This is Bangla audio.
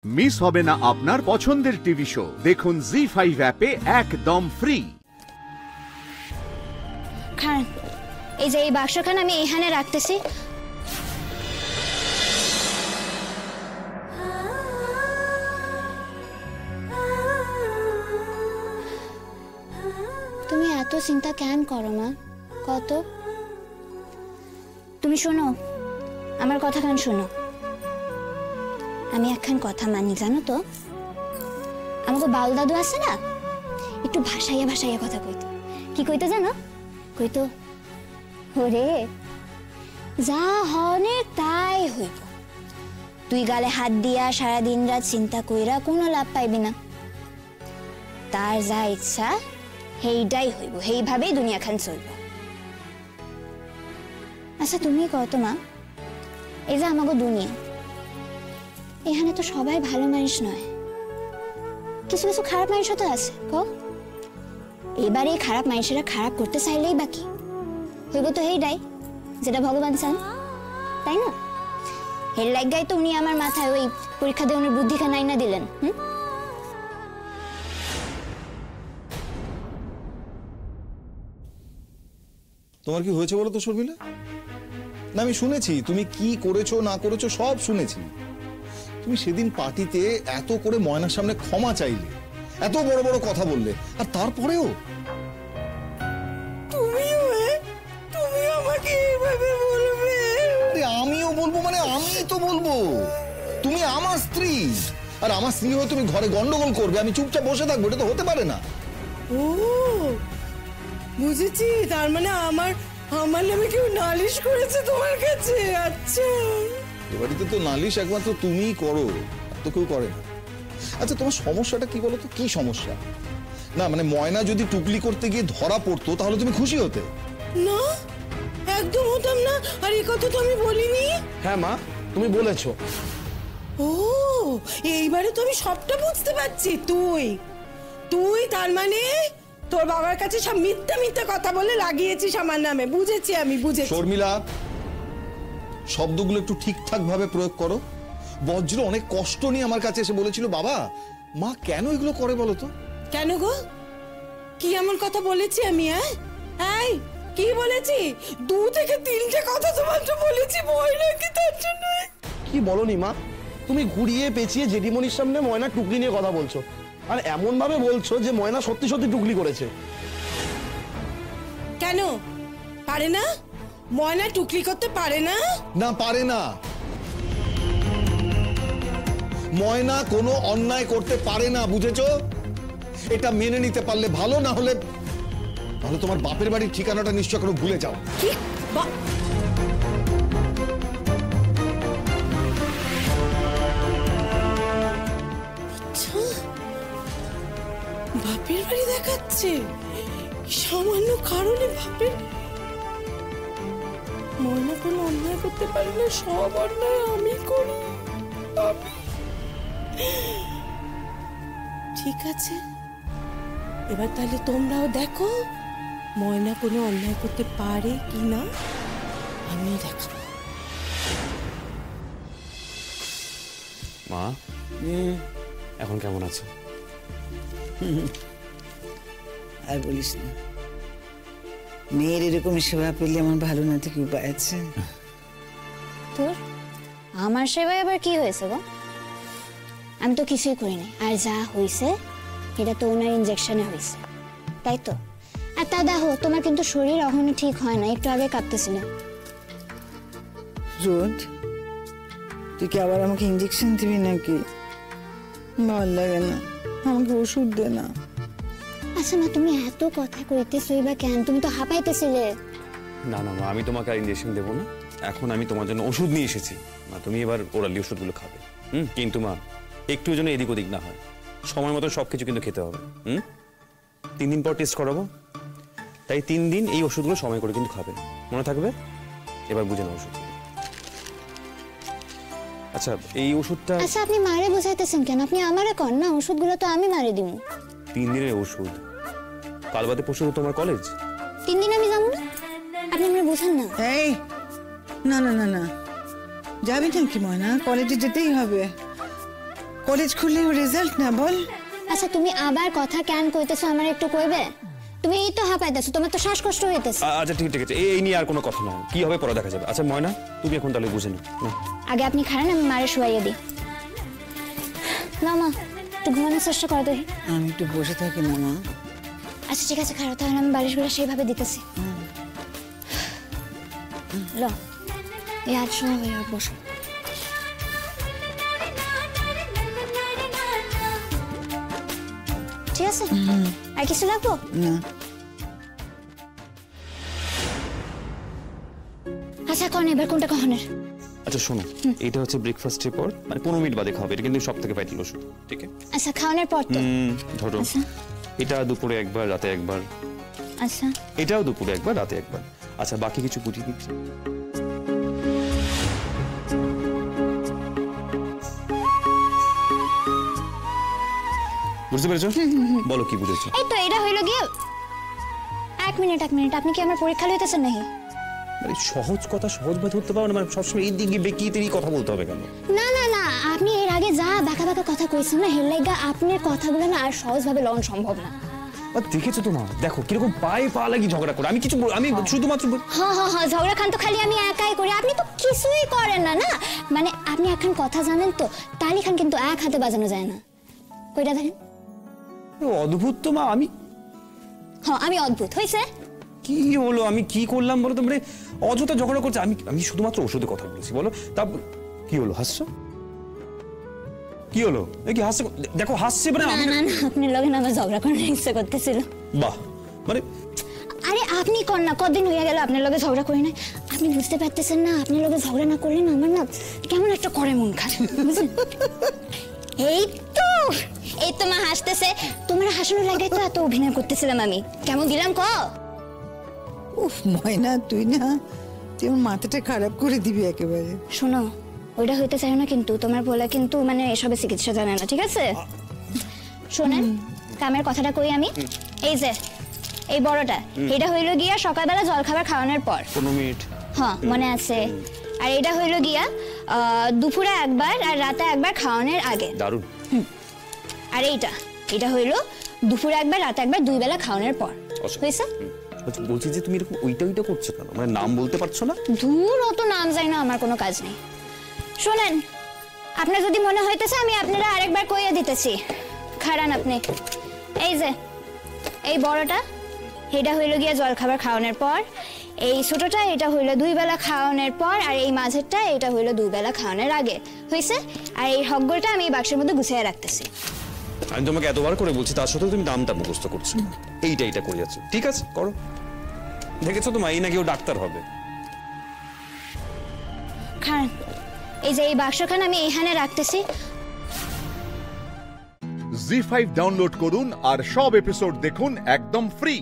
মিস হবে না আপনার পছন্দের টিভি শো। দেখুন জি5 অ্যাপে একদম ফ্রি। খান, এই যে এই বাক্সখান আমি এখানে রাখতেছি। তুমি এত চিন্তা কেন করো মা? কত তুমি শোনো, আমার কথা কেন শোনো। আমি একখান কথা মানি, জানো তো, আমাকে বাউল দাদু আছে না, একটু ভাসাইয়া ভাসাইয়া কথা কইতো। কি কইতো জানো? কইতো, ওরে যা হনে তাই হইব, তুই গালে হাত দিয়া সারা দিন রাত চিন্তা কইরা কোনো লাভ পাইবি না, তার যা ইচ্ছা হেইটাই হইব, হেইভাবেই দুনিয়াখান চলব। আচ্ছা তুমি কত মা, এই যে আমাকে দুনিয়া, এখানে তো সবাই ভালো মানুষ নয়, কিছু কিছু খারাপ মানুষও তো আছে। এবার এই খারাপ মানুষেরা খারাপ করতে চাইলেই বাকি হইব তো হেইটাই যেটা ভগবান চান, তাই না? এর লাগাই তো উনি আমার মাথায় ওই পরীক্ষা দিয়ে উনি বুদ্ধিখান আইনা দিলেন। তোমার কি হয়েছে বলো তো শর্মিলা? না আমি শুনেছি তুমি কি করেছো না করেছো সব শুনেছি। তুমি সেদিন পার্টিতে এত করে ময়নার সামনে ক্ষমা চাইলে, এত বড় বড় কথা বললে, আর তারপরেও তুমি আমাকে এইভাবে বলবে? আমিও বলবো, মানে আমি তো বলবো, তুমি আমার স্ত্রী, আর আমার স্ত্রী হয়ে তুমি ঘরে গন্ডগোল করবে, আমি চুপচাপ বসে থাকবো, এটা তো হতে পারে না। ও বুঝেছি, তার মানে আমার নামে কেউ নালিশ করেছে তোমার কাছে। আচ্ছা, এবাড়িতে তো নালিশ একমাত্র তুমিই করো, তো কেউ করে না। আচ্ছা তোমার সমস্যাটা কি বলো তো? কি সমস্যা? না মানে ময়না যদি টুকলি করতে গিয়ে ধরা পড়তো তাহলে তুমি খুশি হতে? না, একদম হতাম না। আর এই কথা তো আমি বলিনি। হ্যাঁ মা, তুমি বলেছো। ও এইবারে তো আমি সবটা বুঝতে পারছি। তুই তার মানে তোর বাবার কাছে সব মিথ্যা মিথ্যা কথা বলে লাগিয়েছিস আমার নামে। বুঝেছি, আমি বুঝেছি। শর্মিলা, শব্দগুলো একটু ঠিকঠাক ভাবে প্রয়োগ করো। বজ্র অনেক কষ্ট নিয়ে আমার কাছে এসে বলেছিল, বাবা মা কেন এগুলো করে বলো তো? কেন গো, কি এমন কথা বলেছি আমি? এই কি বলেছি? 2 থেকে 3টে কথা তোমার তো বলেছি, ভয় নাকি তার জন্য? কি বলনি মা, তুমি ঘুরিয়ে পেঁচিয়ে জেঠিমনির সামনে ময়না টুকলি নিয়ে কথা বলছো, আর এমন ভাবে বলছো যে ময়না সত্যি সত্যি টুকলি করেছে। কেন পারে না? ময়না টুকলি করতে পারে না? না পারে না, ময়না কোনো অন্যায় করতে পারে না, বুঝেছো? এটা মেনে নিতে পারলে ভালো, না হলে তাহলে তোমার বাপের বাড়ির ঠিকানাটা নিশ্চয় করে ভুলে যাও। কি বাপের বাড়ি দেখাচ্ছে? সামান্য কারণে বাপের? ময়না কোনো অন্যায় করতে পারে না, সব অন্যায় আমি করি। ঠিক আছে, এবার তাহলে তোমরাও দেখো ময়না কোনো অন্যায় করতে পারে কিনা, আমিও দেখাবো। মা এখন কেমন আছে? আর বলিস না, মেয়ের এরকম সেবা পেলে আমার ভালো না থেকে উপায় আছে? তোর আমার সেবায় আবার কি হয়েছে গো? আমি তো কিছুই করিনি, আর যা হয়েছে এটা তো ওনার ইনজেকশনে হয়েছে, তাই তো? আর তা দেখো, তোমার কিন্তু শরীর এখনো ঠিক হয় না, একটু আগে কাঁপতেছিল। রোদ, তুই কি আবার আমাকে ইনজেকশন দিবি নাকি? ভালো লাগে না, আমাকে ওষুধ দে না। আচ্ছা মা, তুমি এত কথা কইতেছই বা কেন? তুমি তো হাঁপাইতেছিলে। না না মা, আমি তোমাকে আর ইনজেকশন দেবো না, এখন আমি তোমার জন্য ওষুধ নিয়ে এসেছি। মা তুমি এবার ওরালি ওষুধগুলো খাবে। কিন্তু মা একটু যেন এদিক ওদিক না হয়, সময় মতো সবকিছু কিন্তু খেতে হবে। 3 দিন পর টেস্ট করাবো, তাই 3 দিন এই ওষুধগুলো সময় করে কিন্তু খাবে, মনে থাকবে? এবার বুঝে নাও ওষুধ। আচ্ছা এই ওষুধটা। আচ্ছা আপনি মারে বুঝাইতেছেন কেন? আপনি আমারে কর না, ওষুধগুলো তো আমি মারে দিমু। 3 দিনের ওষুধ, কাল বাদে পরশু তো তোমার কলেজ। 3 দিন আমি যাবো না, আপনি আমারে বুঝান না। এই না না না না, যাবি নাকি ময়না? কলেজে যেতেই হবে। কলেজ খুললেও রেজাল্ট না বল। আচ্ছা তুমি আবার কথা কেন কইতেছো আমার একটু কইবে? তুমি এই তো হাঁপাইতেছো, তোমার তো শ্বাসকষ্ট হইতেছে। আচ্ছা ঠিক আছে, এই নিয়ে আর কোনো কথা নয়, কি হবে পরে দেখা যাবে। আচ্ছা ময়না, তুমি এখন তাহলে বুঝে নাও। আগে আপনি খারান, আমি মারে শুয়াইয়ে দিই। না মা, একটু ঘুমানোর চেষ্টা করো দেখি। আমি একটু বসে থাকি না মা। আচ্ছা ঠিক আছে, খারাপ, তাহলে আমি বালিশগুলো সেইভাবে দিতেছি। লো, এই আজ সময় হয়ে বসো। ঠিক আছে, আর কিছু লাগবো না। আচ্ছা কোন এবার কোনটা কখনের? আচ্ছা শোনো, এটা হচ্ছে ব্রেকফাস্টের পর, মানে 15 মিনিট বাদে খাবে, এটা কিন্তু সব থেকে ভাইটাল ওষুধ, ঠিক আছে? আচ্ছা খাওয়ানোর পর তো? ধরো আচ্ছা। এটা দুপুরে একবার, রাতে একবার। আচ্ছা এটাও দুপুরে একবার, রাতে একবার। আচ্ছা বাকি কিছু বুঝিয়ে দিচ্ছি। বুঝতে পেরেছো? বলো কি বুঝেছো? এই তো এটা হইলো গিয়ে। এক মিনিট, আপনি কি আমার পরীক্ষা লইতেছেন নাকি? মানে সহজ কথা সহজভাবে ধরতে পারো না, মানে সবসময় এই দিকে বেঁকিয়ে তেরি কথা বলতে হবে কেন? না না না, আপনি এর আগে যা বাঁকা বাঁকা কথা কইছেন না, হেললাইগা আপনার কথাগুলো না আর সহজভাবে লওয়া সম্ভব না। আর দেখেছো তো মা, দেখো কিরকম পায়ে পা লাগি ঝগড়া করে। আমি শুধুমাত্র হ্যাঁ ঝগড়া খান তো খালি আমি একাই করি, আপনি তো কিছুই করেন না। না মানে আপনি এখন কথা জানেন তো, তালি খান কিন্তু এক হাতে বাজানো যায় না। কইটা দেখেন। অদ্ভুত তো মা, আমি অদ্ভুত হইছে? কি হলো, আমি কি করলাম বলো তো? মানে অযথা ঝগড়া করছে। আমি শুধুমাত্র ওষুধে কথা বলেছি, বলো। তারপর কি হলো, হাসছো? কি হলো, এই কি হাসছে? দেখো হাসছে মানে না না না, আপনার লগে না আমার ঝগড়া করার ইচ্ছা করতেছিল। বাহ, মানে আরে আপনি কর না, কতদিন হয়ে গেল আপনার লগে ঝগড়া করি না। আপনি বুঝতে পারতেছেন না, আপনার লগে ঝগড়া না করলে না আমার না কেমন একটা করে মন খারাপ, বুঝলেন? এই তো মা হাসতেছে। তোমার হাসানোর লাগে তো এত অভিনয় করতেছিলাম আমি। কেমন দিলাম ক? উফ ময়না, তুই আমার মাথাটা খারাপ করে দিবি একেবারে। শোনো, ওইটা হইতে চাই না কিন্তু, তোমার বলা কিন্তু মানে এসবের চিকিৎসা জানে না, ঠিক আছে? শোনেন, কামের কথাটা কই আমি। এই যে এই বড়টা, এটা হইলো গিয়া সকালবেলা জলখাবার খাওয়ানোর পর 15 মিনিট। হ্যাঁ মনে আছে। আর এটা হইলো গিয়া দুপুরে একবার আর রাতে একবার খাওয়ানোর আগে। দারুণ। আর এটা হইলো দুপুরে একবার রাতে একবার 2 বেলা খাওয়ানোর পর। হইছে? আচ্ছা বলছি যে তুমি এরকম ওইটা করছো কেন? মানে নাম বলতে পারছো না? দূর, অত নাম জানি না, আমার কোনো কাজ নেই। শোনেন, আপনার যদি মনে হইতেছে আমি আপনারা আরেকবার কইয়া দিতেছি, খারান আপনি। এই যে এই বড়টা, এটা হইলো গিয়া জলখাবার খাওয়ানোর পর। এই ছোটটা, এটা হইলো 2 বেলা খাওয়ানোর পর। আর এই মাঝেরটা, এটা হইলো 2 বেলা খাওয়ানোর আগে। হইছে? আর এই হকগুলটা আমি এই বাক্সের মধ্যে গুছিয়ে রাখতেছি। আমি তোমাকে এতবার করে বলছি, তার সাথে তুমি নামটা মুখস্থ করছো। এইটা করে যাচ্ছ, ঠিক আছে করো। দেখেছো তো মা, এই নাকি ও ডাক্তার হবে। খান, এই যে এই বাক্সখান আমি এইখানে রাখতেছি। জি5 ডাউনলোড করুন আর সব এপিসোড দেখুন একদম ফ্রি।